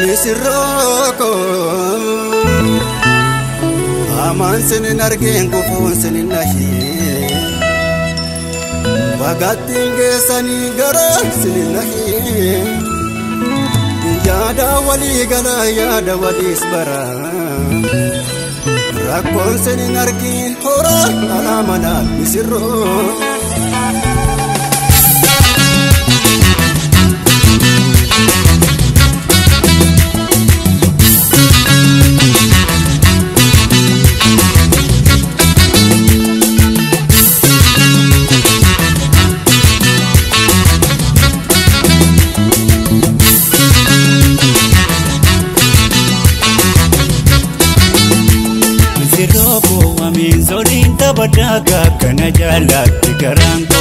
Misiroko aman senin argen kufun senin nahi wagatinge sani gara senin nahi yada wali isbara rakon senin argen hora alamana misiroko Badaga kana jalatti garanko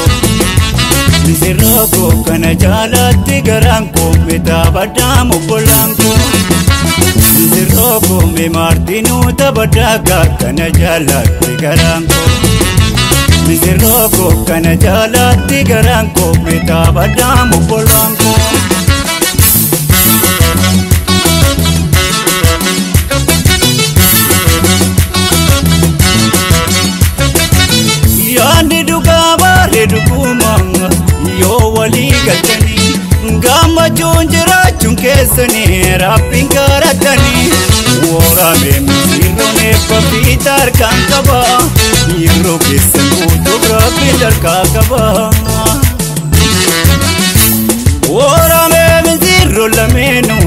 Misiroko kana jalatti garanko Meta badamu polanko Misiroko me martinu tabadaga kana jalatti garanko Misiroko kana jalatti garanko Meta badamu polanko Yandi duga bare dugumanga yo wali galtani gama jonjera chunkesani rapping karatani wora me misirone papitar kankaba yiro kesu photographer kakaba wora me misiro lamenu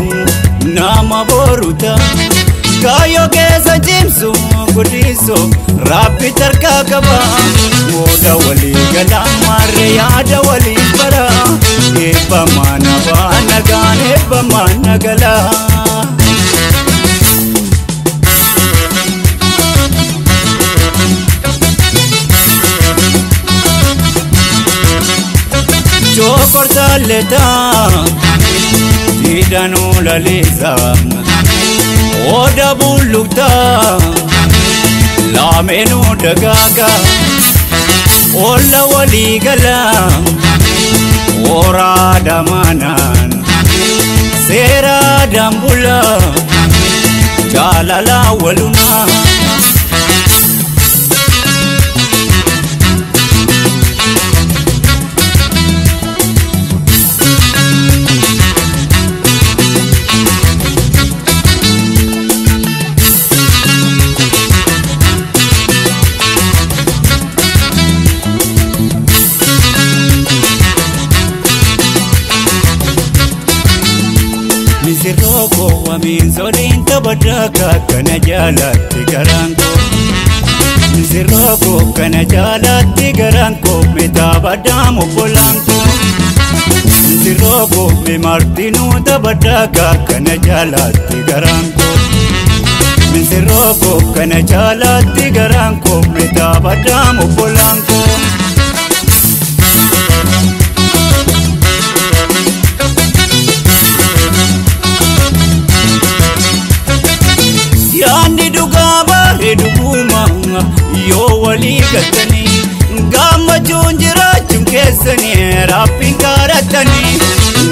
nama boruta Kayo kesa jimsu gudiso rapi terkakaba Moda wali gala marre yada wali para Eba mana bana gan eba mana gala Chokor saleta Tidanu lalisa Oda bulukta La menu dagaga Ola wali gala Ora damanan Sera dambula Jalala waluna Misiroko waminzolin tabadaga kana jalatti garanko Misiroko kana jalatti garanko Meta badamu polanko Misiroko me martinu tabadaga kana jalatti garanko Misiroko kana jalatti garanko Meta badamu polanko Yandi duga bare dugumanga yo wali galtani gama jonjera chunkesani rapping karatani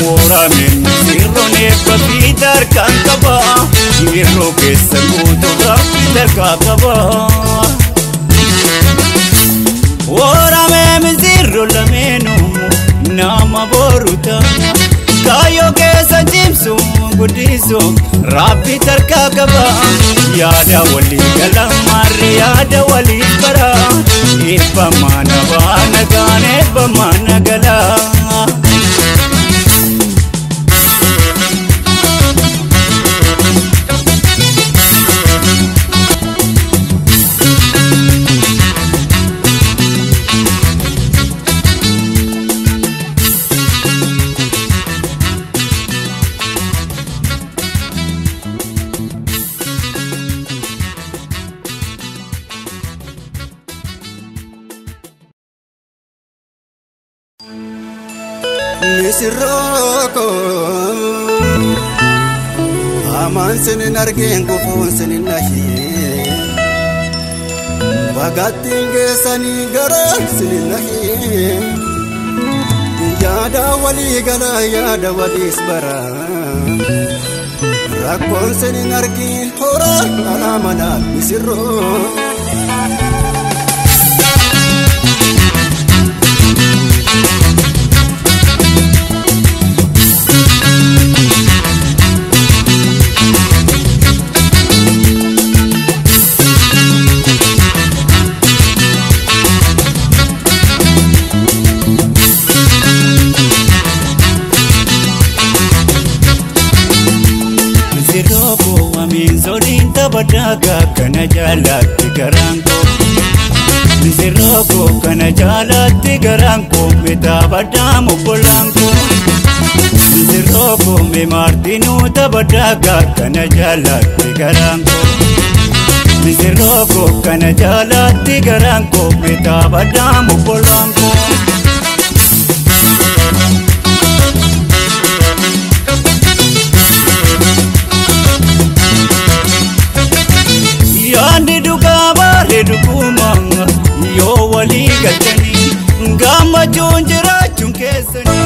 wora men sirone papitar kankaba yiro kesu photographer kakaba wora men sirro lamenu nama boruta Kayo kesa jimsu gudiso rapi terkakaba Yada wali gala marre yada wali para Eba mana bana gan eba mana gala Misiroko Aman sinin argeen gufuun sinin nahi Bagaattiin geessanii garaa sinin nahi Yaada walii galaa yaada waliis baraa Rakkoon sinin argiin horaa alaa manaa misirroo Badaga kana jalatti garanko Nisiroko kana jalatti garanko Meta badamu polanko Nisiroko me martinu ta badaga kana jalatti garanko Nisiroko kana jalatti garanko Meta badamu polanko Dukumanga yo wali galtani gama jonjira chunkesani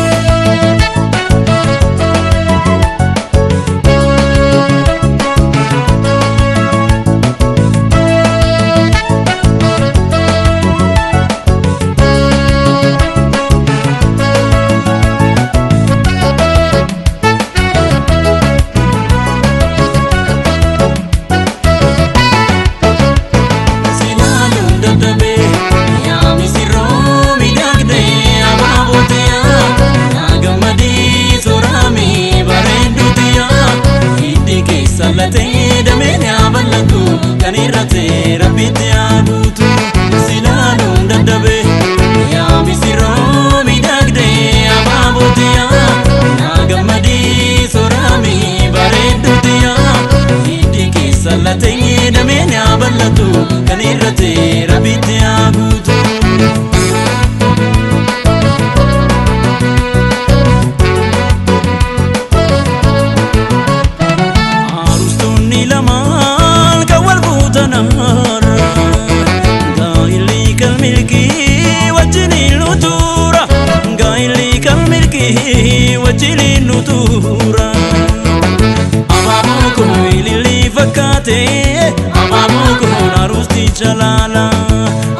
Jalala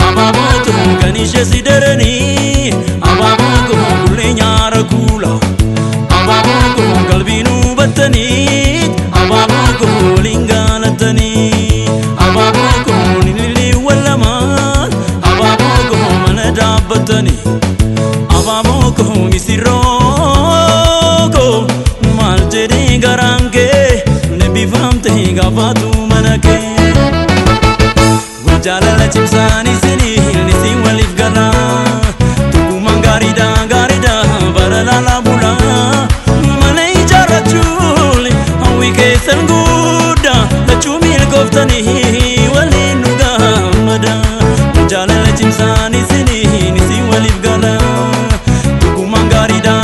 ababotu kanishe sidereni ababotu kulenya rakula ababotu galbinu batani ababotu lingalatani ababotu nili walama ababotu manadabatani ababotu misiroko maljedi garange nebifamte gafatu manake Jalala chimsani sini nisi walif gala Tukuman garida baralala bula Manay jara chuli hawi kesan guda Lachumil koftani wali nuga mada Jalala chimsani sini nisi walif gala Tukuman garida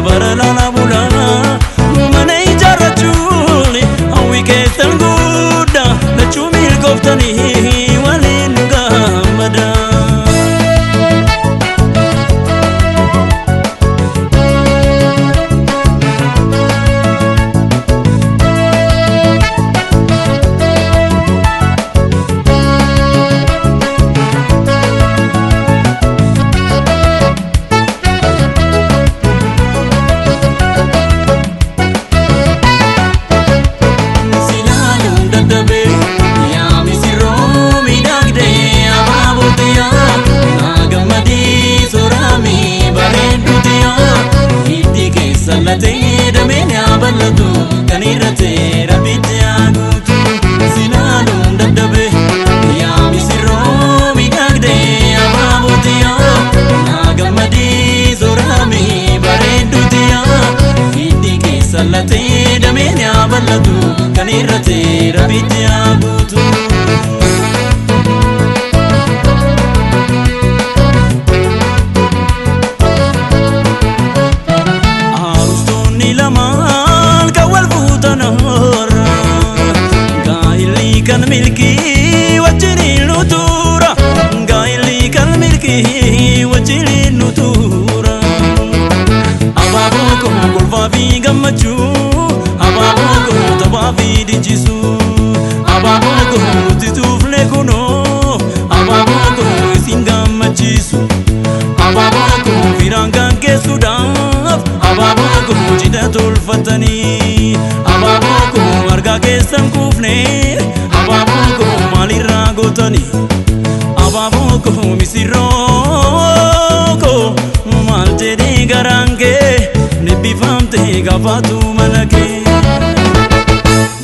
baralala bula Manay jara chuli hawi kesan guda Lachumil koftani kanirate rabite abutu arustoni lamal kawal futana gammachuu abaaboo koo taphaa fi dinjisuu abaaboo koo tituuflee kunoo abaaboo koo isin gammachiisu abaaboo koo firaan kan geessuudhaaf abaaboo koo cidha tolfatanii abaaboo koo argaa keessan kuufnee abaaboo koo maalirraa gootanii abaaboo koo misirroo koo maal jedhee garaan kee nibbifamtee gaafatu mana kee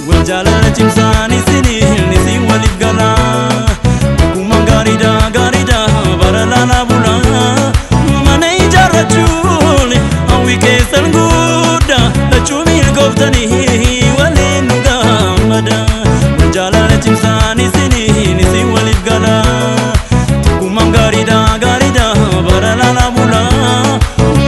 wal jaalala cimsaan isin waliif galaa akkuma gaariidha bara laalaa bulaa mana ijaarrachuun hawwi keessan guddaa lachuu milkooftanii waliin nu gammada wal jaalala cimsaan isin waliif galaa akkuma gaariidha bara laalaa bulaa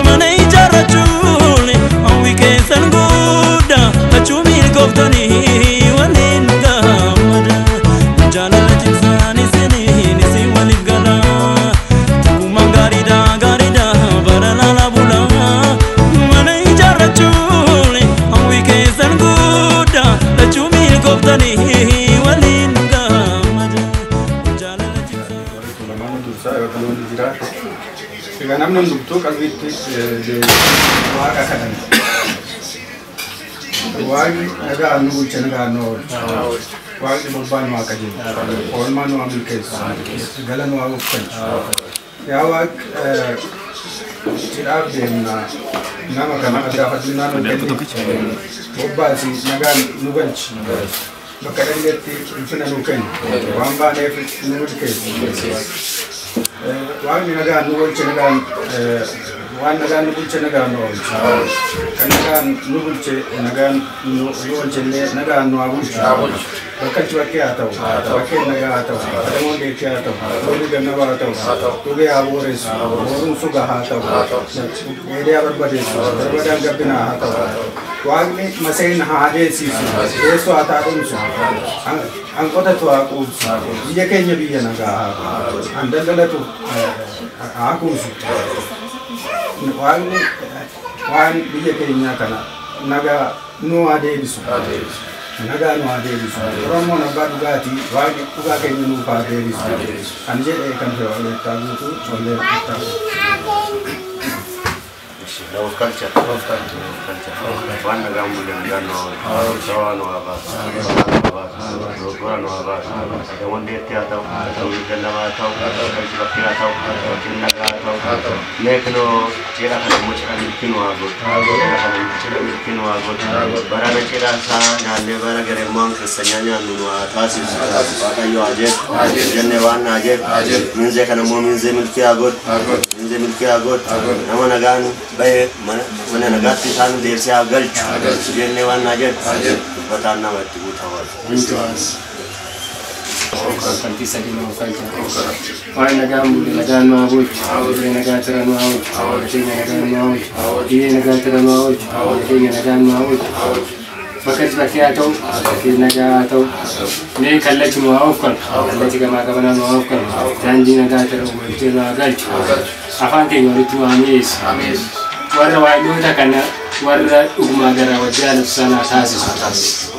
mana ijaarrachuun hawwi keessan guddaa lachuu milkooftanii waliin nu gammada wal jaalala cimsaan isin waliif galaa akkuma gaariidha bara laalaa bulaa mana ijaarrachuun hawwi keessan guddaa lachuu milkooftanii waliin nu gammada wal jaalala Dengan namni hundumtuu qalbiitti waaqa kadhan waaqni nagaa nu bulcha nagaa nu oolchu waaqni bobbaan waaqa jedhu oolmaan waa milkeessu galan waa uffanchu yaa waaq cidhaaf deemna nama kana addaaf addunyaa nu kenni bobbaasi nagaan nu galchi bakka dhaqneetti ulfina nu kenni waan baaneef nu milkeessu Wani nagaan nu bulche nagaan waan nagaan nu bulche nagaan nu oolchu kan nagaan nu bulche nagaan nu oolchenne nagaan nu haa bulchu bakkalchi bakkee haa ta'u bakkeen nagaa haa ta'u adamoon deettee haa ta'u looni gannaba haa ta'u dhugee haa booressu booruun suga haa ta'u dheedee haa barbadeessu barbadaan gabbinaa haa ta'u waaqni maseen haa adeemsisu deessoo haa taadhumsu hanqotatu haa quubsu biyya keenya biyya nagaa haa ta'u an daldalatu haa kuusu waaqni waan biyya keenyaa kana nagaa nu haa deebisu nagaa nu haa deebisu oromoon abbaa dhugaatii waaqni dhugaa keenya nuuf haa deebisu kan jedhee kan ta'e waleettaa guutuu wallee Love culture. One nagaan bulle nagaan nu haa sawaa nu haa baasu dogoggora nu haa baasu adamoon deettee haa ta'u ta'uu dallama haa ta'u bakkalchi bakkee haa ta'u bakkiin nagaa haa ta'u meeknoo cidha kana immoo cidha milkii nu haa godhu cidha kana cidha milkii nu haa godhu barana cidha isaa nyaallee bara gareemmoo keessanyaa nyaannu nu haa taasisu waaqayyo haa jedhu jennee waan naa jedhu minzee kana immoo minzee milkii haa godhu minzee milkii haa godhu nama nagaan bahe mana nagaatti isaan deebisee haa galchu jennee waan naa jedhu dubbataan nama itti guutaa Kanti sadi mau kalja. Wai nagaan bulle nagaan nu haa bulchu bulle nagaa tira nu haa oolchu keenya nagaan nu haa oolchu biyya nagaa tira nu haa oolchu keenya nagaan nu haa oolchu bakkalchi bakkee haa ta'u bakkeen nagaa haa ta'u mee kallachi nu haa uffannu kallachi gamaa gabanaa nu haa uffannu daandii nagaa tira oolchee nu haa galchu afaan keenya walitti nu haa mi'eessu warra waayilota kana warra dhugumaa gara wajjaalatu sana taasisu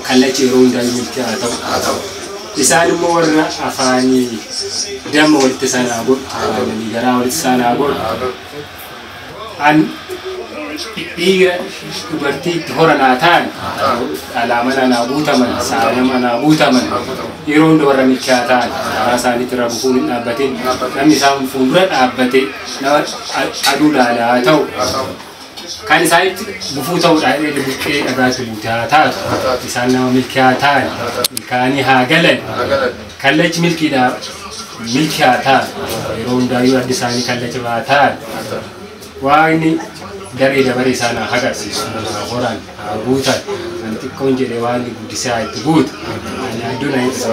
kallachi yeroo hundaa milkii haa ta'u isaan immoo warra afaanii damma walitti sanaa godhu garaa walitti sanaa godhu an dhiiga dubartiitti horanaa ta'an alaamana naa guutaman saanama naa guutaman yeroo hunda warra milkii haa ta'an karaa isaaniitti irra bufuun hin dhaabbatin namni isaan fuuldura dhaabbate nama aduu laalaa haa ta'u kan isaanitti bufuu ta'uudhaan bukkee dhagaatti buutee haa taatu isaan nama milkii haa ta'an milkaanii haa galan kallachi milkiidhaa milkii haa ta'an yeroo hundaayyuu addi isaanii kallacha haa ta'an waaqni daree dabaree isaan haa agarsiisu horan haa guutan kan xiqqoon jedhee waan guddisee haa itti guutu adduun haa itti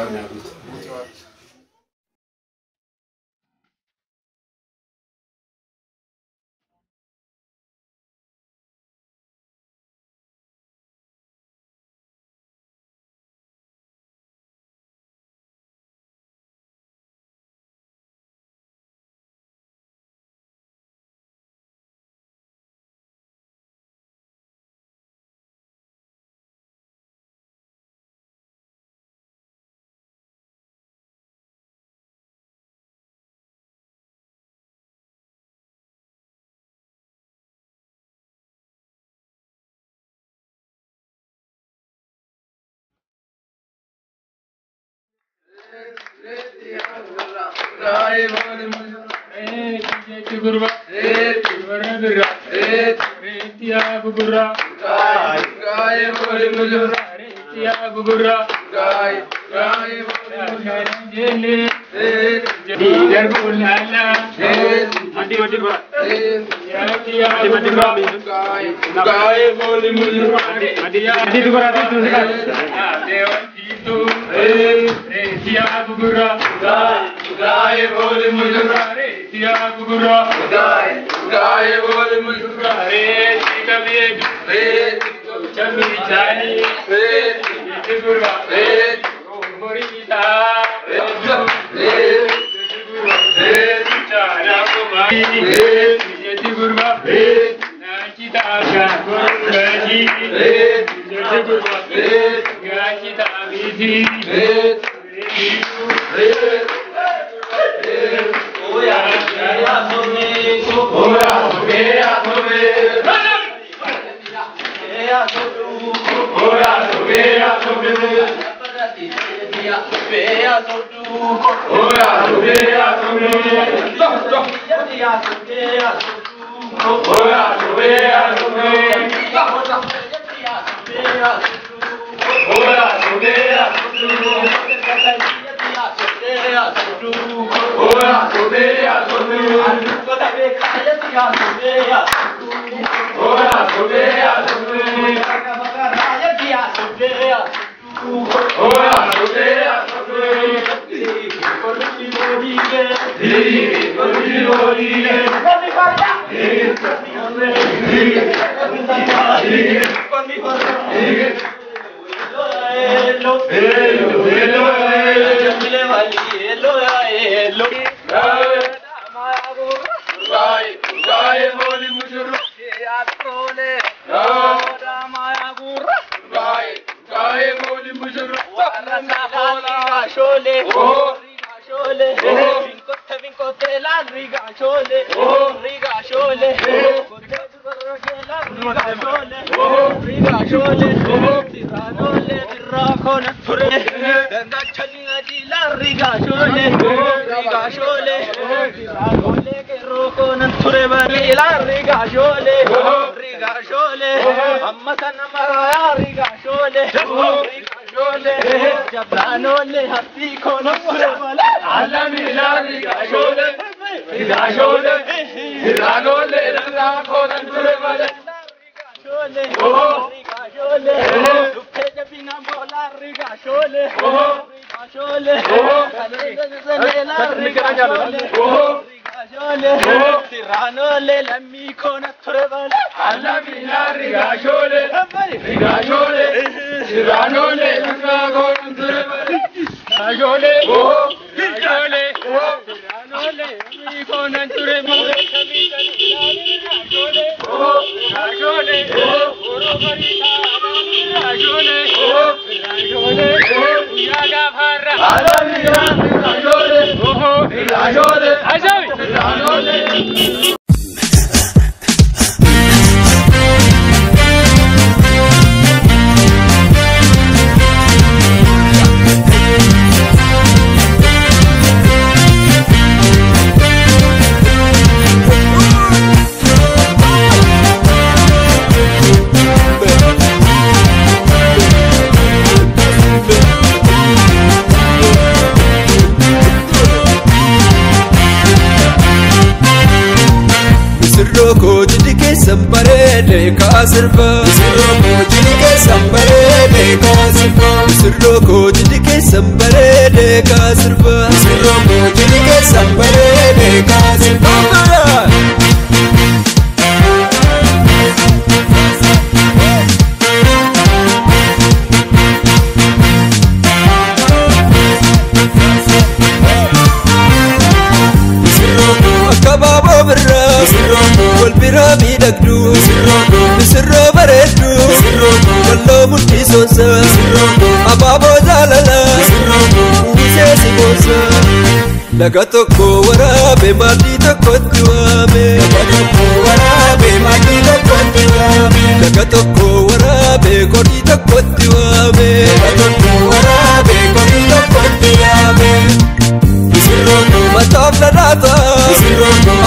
Lagatoko warabe maldito kotuame. Lagatoko warabe maldito kotuame. Lagatoko warabe gordito kotuame. Lagatoko warabe gordito kotuame.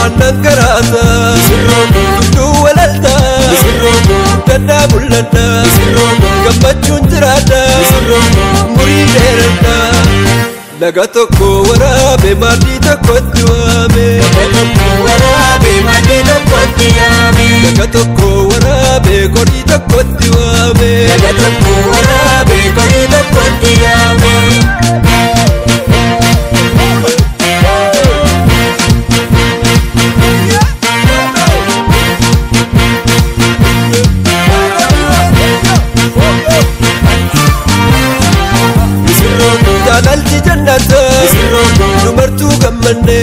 Anangarata Tundu walalta Dada mulata Gammachun jirata Muri derata Naga tokko warabe madi tokkotti waame Naga tokko warabe kodi tokkotti waame Jaalalti jannata Dumartuu gammanne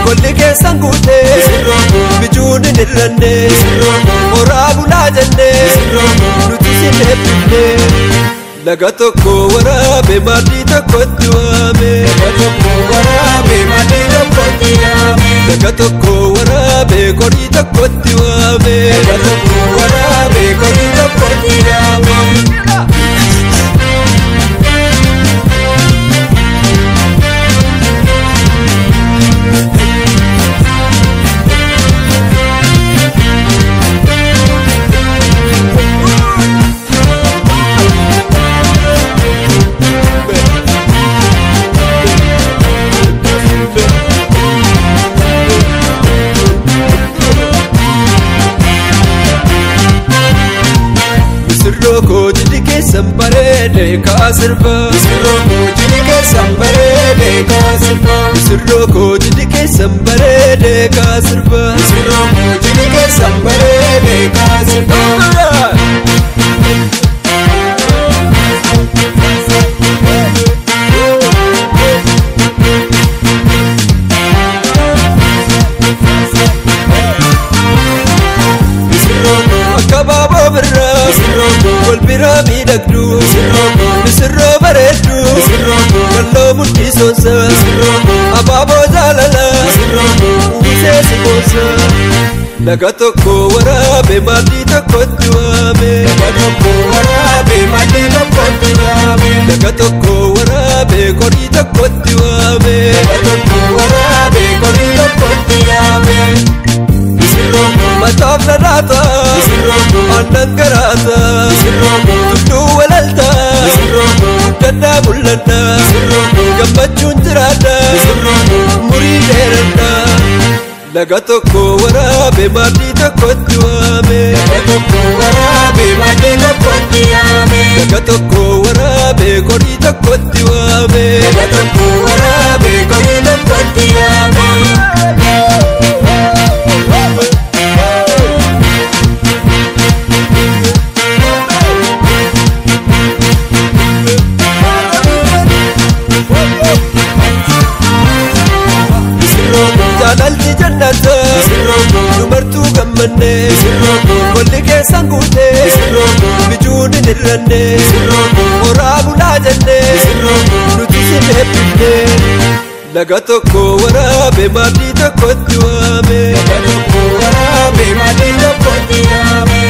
Kolli keessan guute Bijuun hin hirranne Horaa bulaa jenne Nuti sin eebbifne Naga tokko waraabe maddii tokkotti waame Naga tokko waraabe kodii tokkotti waame Sirroko jini keessan bareede kaasirba Sirroko jini keessan bareede kaasirba Akabaaboo birraa wal biraa miidhagdu misirroo bareeddu kalloo mul'isoonsa abaaboo jaalala uwwisee si boonsa Naga tokko waraabe maddii tokkotti waame Naga tokko waraabe kodii tokkotti waame Mataaf dhadhaata Anangarata Tundu walalta Dada mul'ata Gammachuun jiraata Murii dheerata Naga tokko waraabe maddii tokkotti waame Naga tokko waraabe kodii tokkotti waame Jaalalti jannata Dumartuu gammanne Kolli keessan guute Bijuun hin hirranne Horaa bulaa jenne Nuti sin eebbifne Naga tokko waraabe maddii tokkotti waame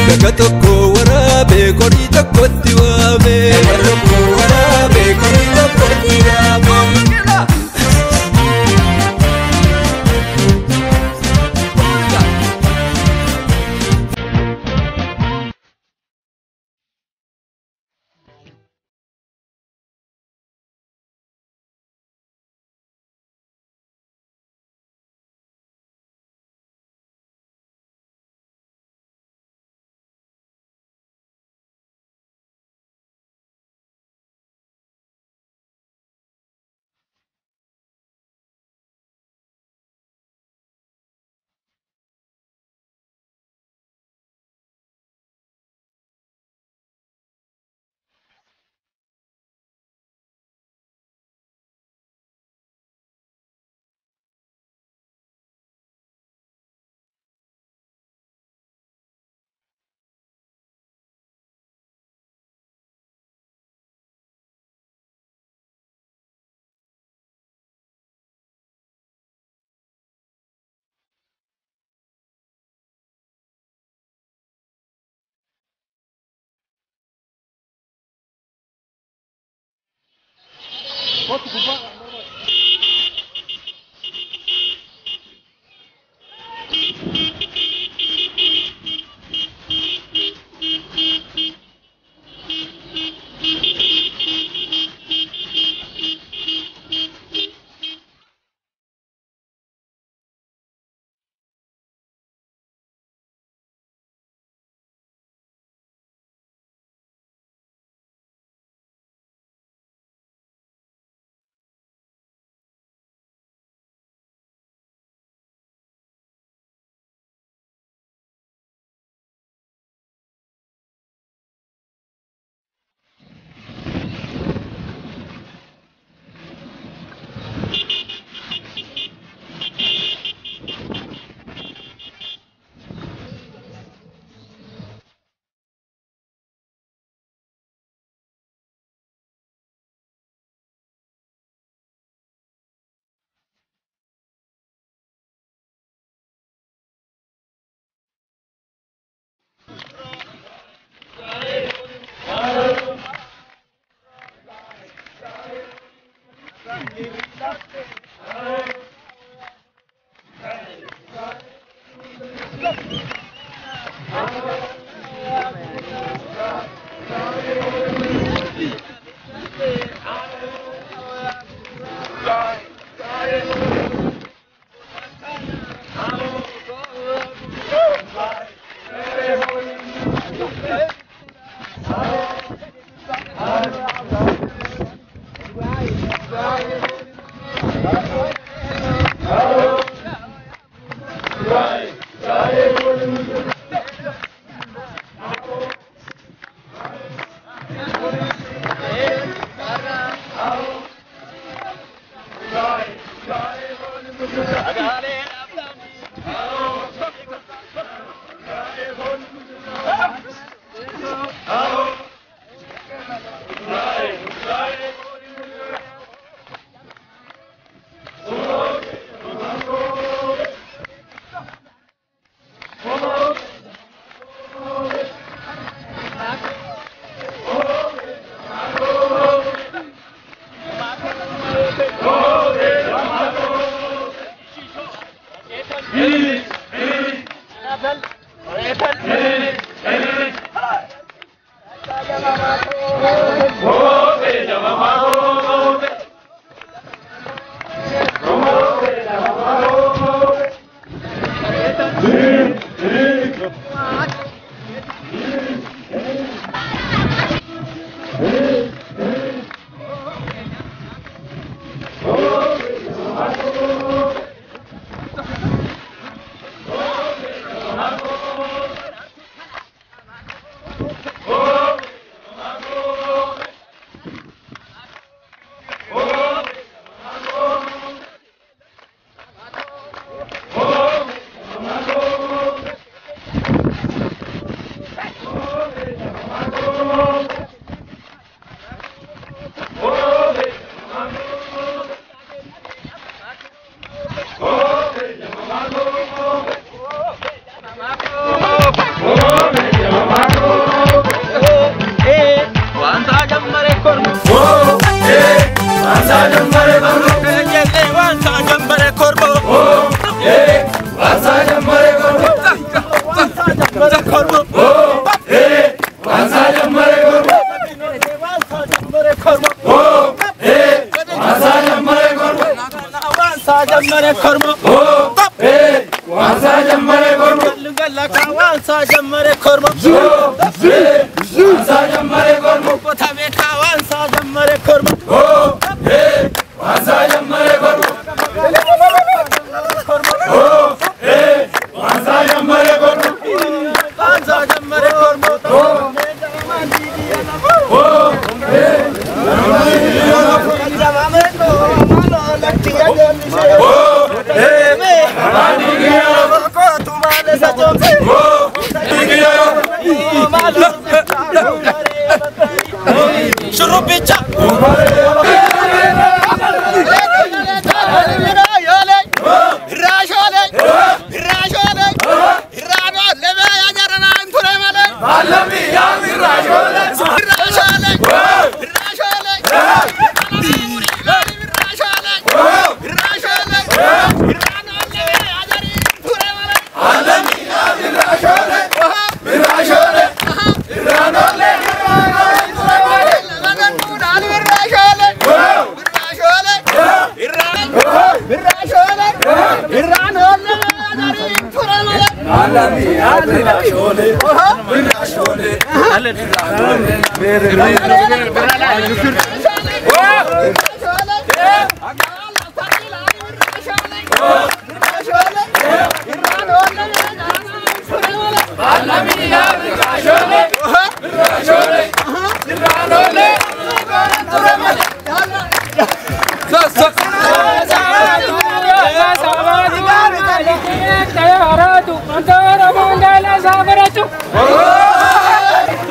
Naga tokko waraabe kodii tokkotti waame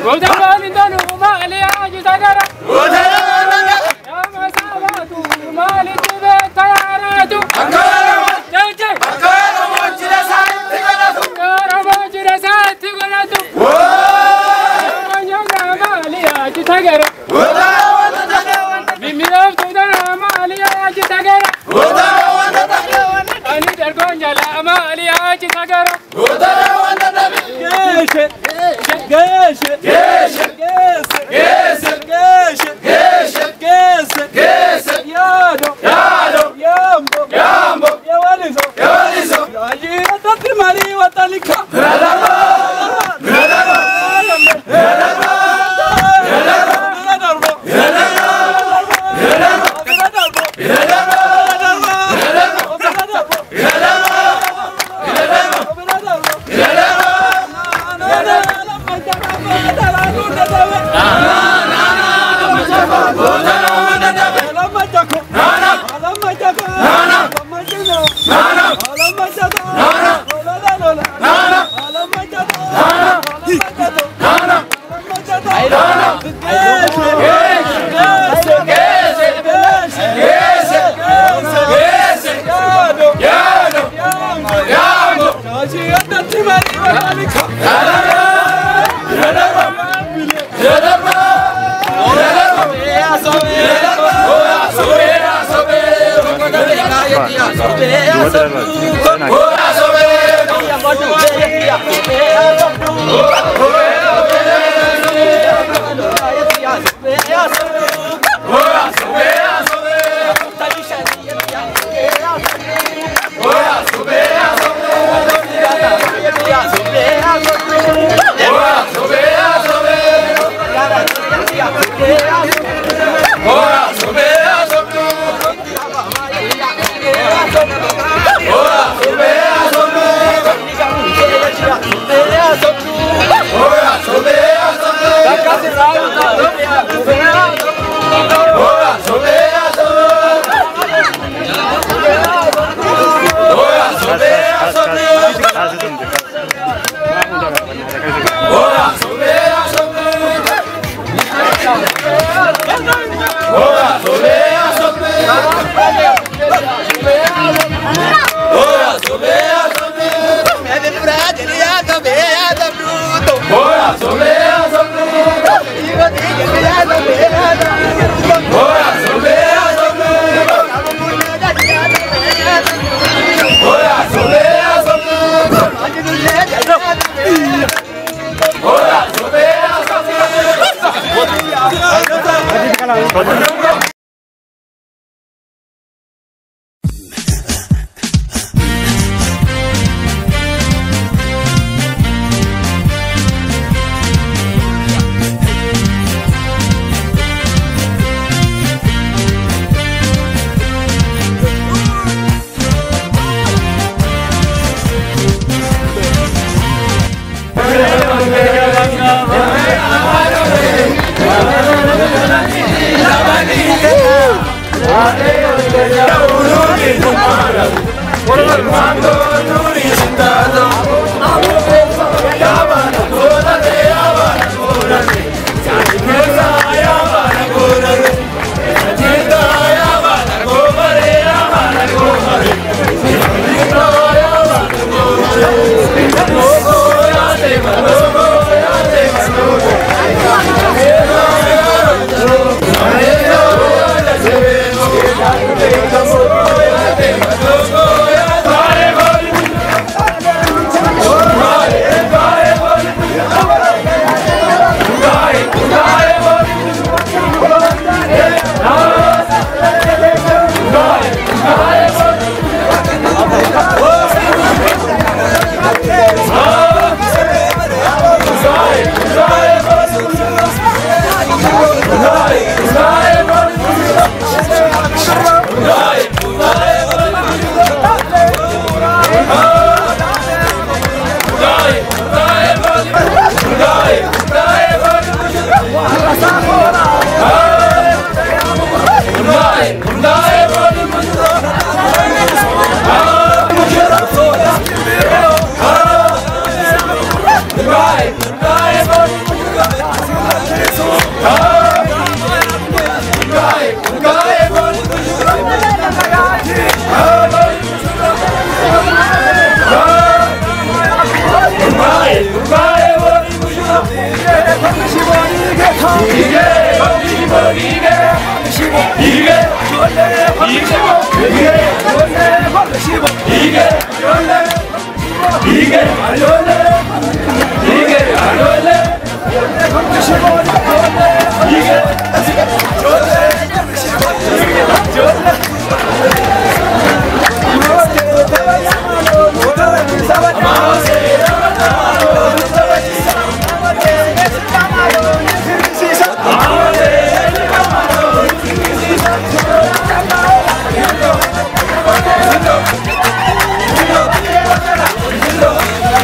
Go down in the room,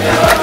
Hello.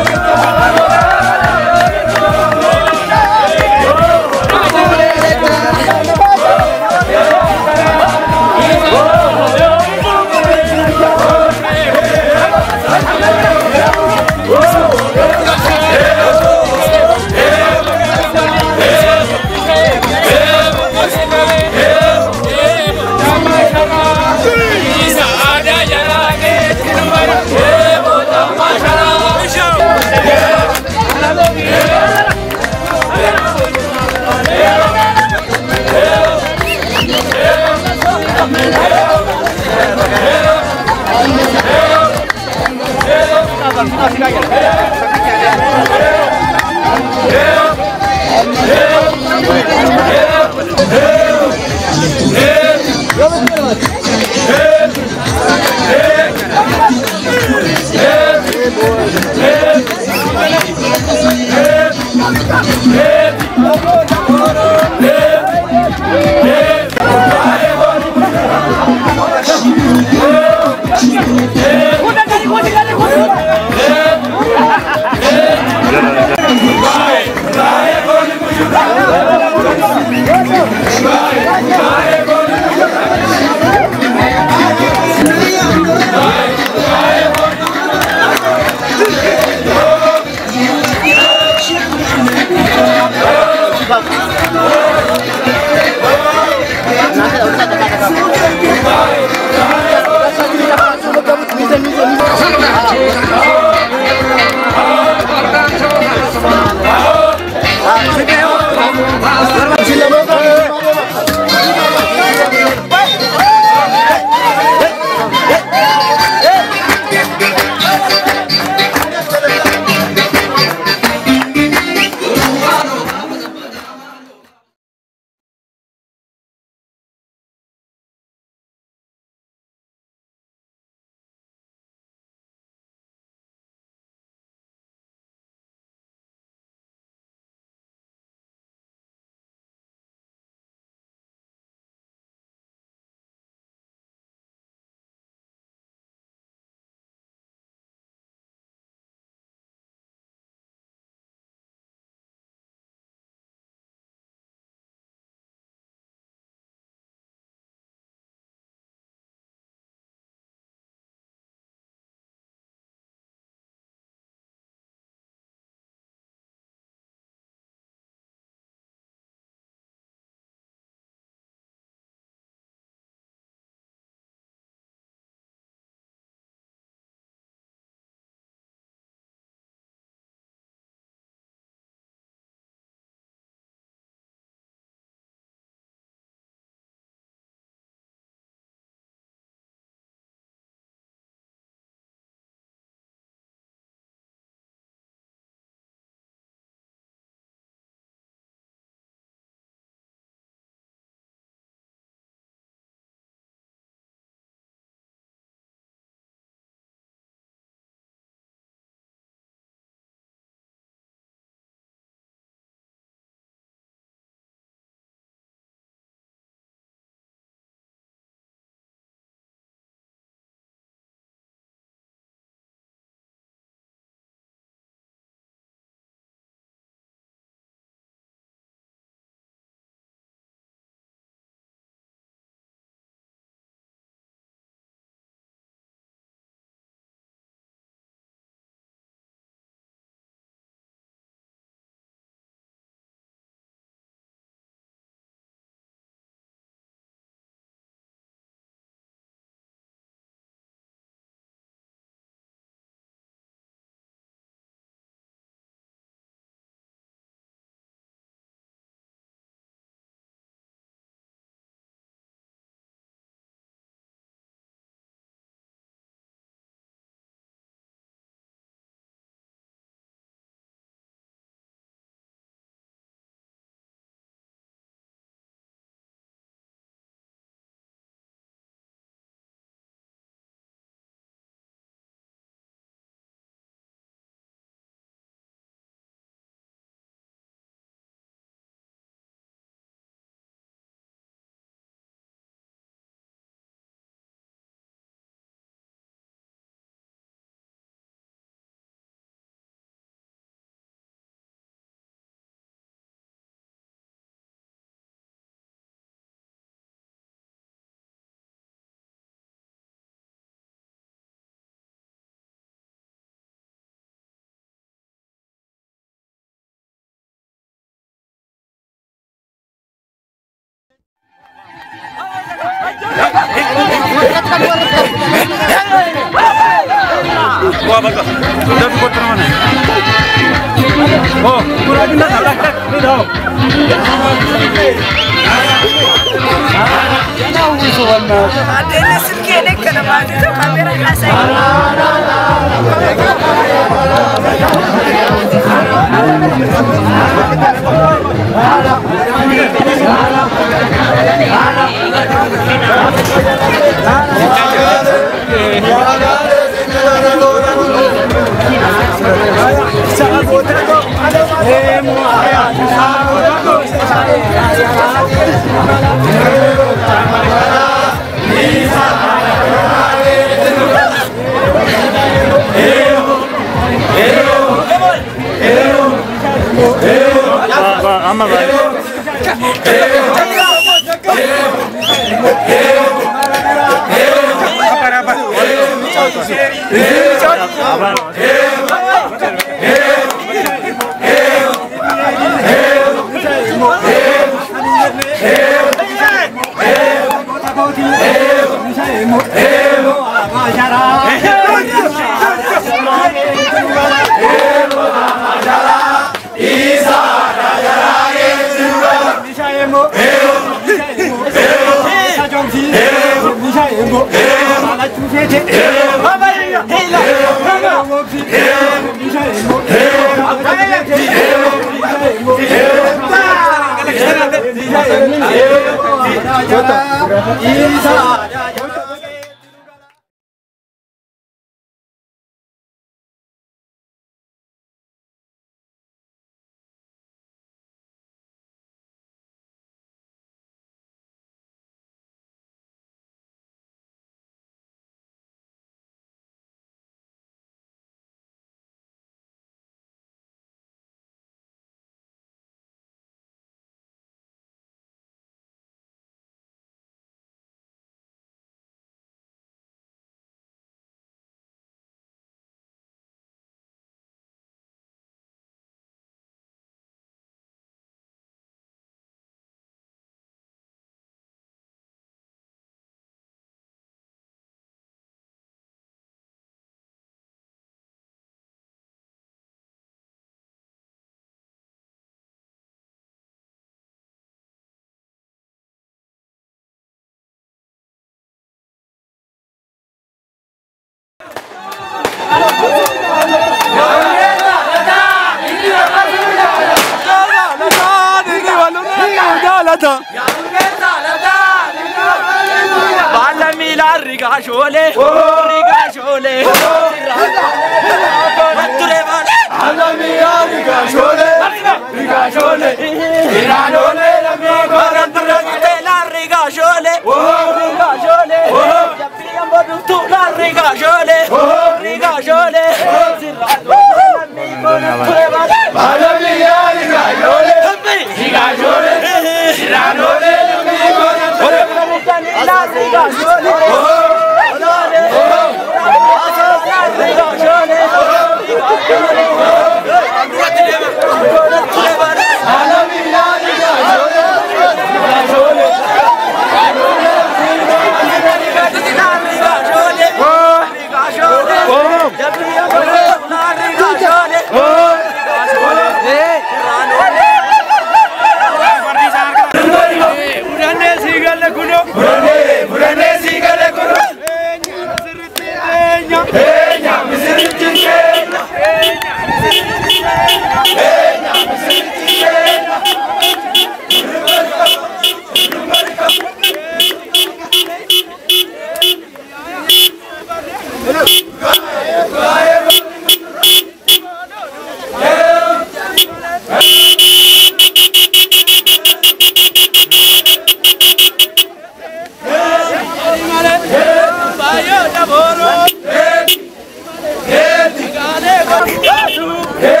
Hey!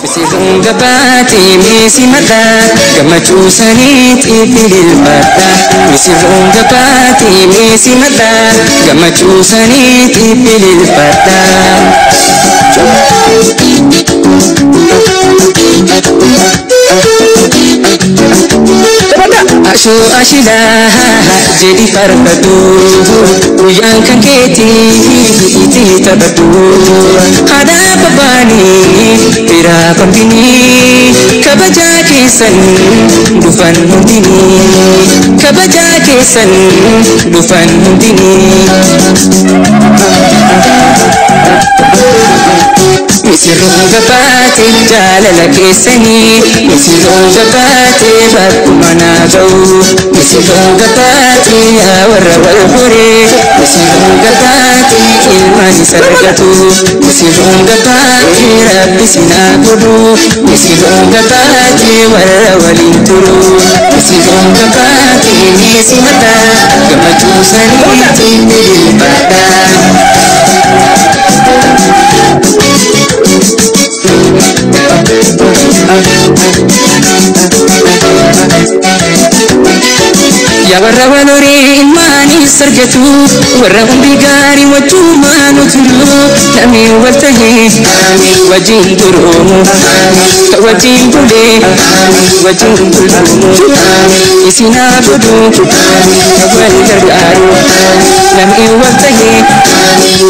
Sirung gabati misi mata gamachusanit ipilil bata Sirung gabati misi mata gamachusanit ipilil bata Asho ashila jadi farbatu uyang kan keti iti tabatu ada babani tira pambini kabaja kesan dufan hundini kabaja kesan dufan hundini Misirung gabate jalala kesani Misirung gabate batmana gau Misirung gabate awara walhure Misirung gabate ilmani sargatu Misirung gabate rabbi sinagudu Misirung gabate warra walinturu Misirung gabate nisimata gamajusani tindil bata Ya warra walore ilmani sargatu warra hundi gari wajumanu tulu nami waltahi wajin turumu wajin bule wajin tulumu isina budu wal gargaru nami waltahi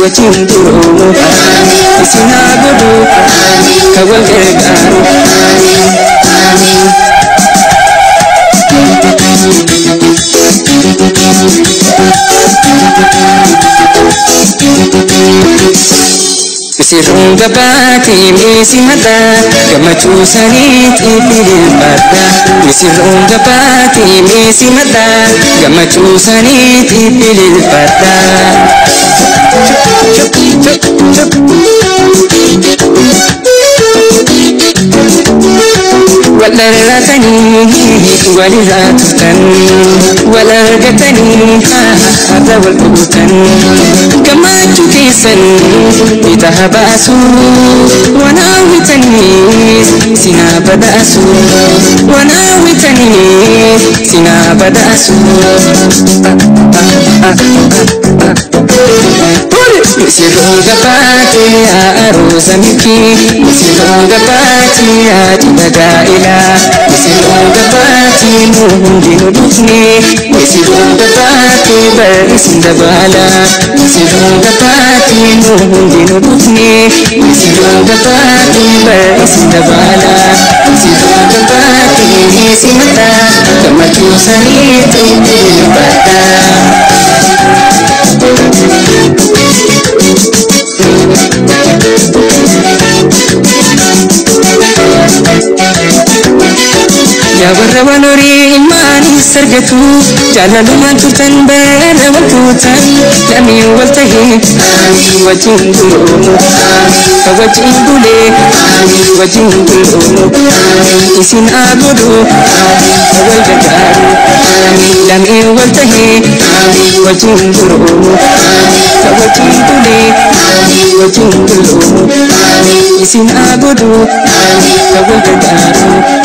wajin turumu isina budu wal gargaru Sirung gabati misi mata gamachusanit ipilil bata Sirung gabati misi mata gamachusanit ipilil bata Walarratani waliratutan walargatani hada walqutan kama tukisan itahabasu wanawitani sinabadasu wanawitani sinabadasu Misirung gabati arusa miki Misirung gabati ajinagaila Misirung gabati muhundinu dukni Misirung gabati barisindabala Misirung gabati muhundinu dukni Misirung gabati barisindabala Misirung gabati nisimata gamachusanit ipilil bata Ya warra walore ilmani sargatu jalaluman tutan bana waltutan lami waltahi wajin durumu wajin bule wajin durumu isin abudu wal gadaru lami waltahi wajin durumu wajin bule wajin durumu isin abudu wal gadaru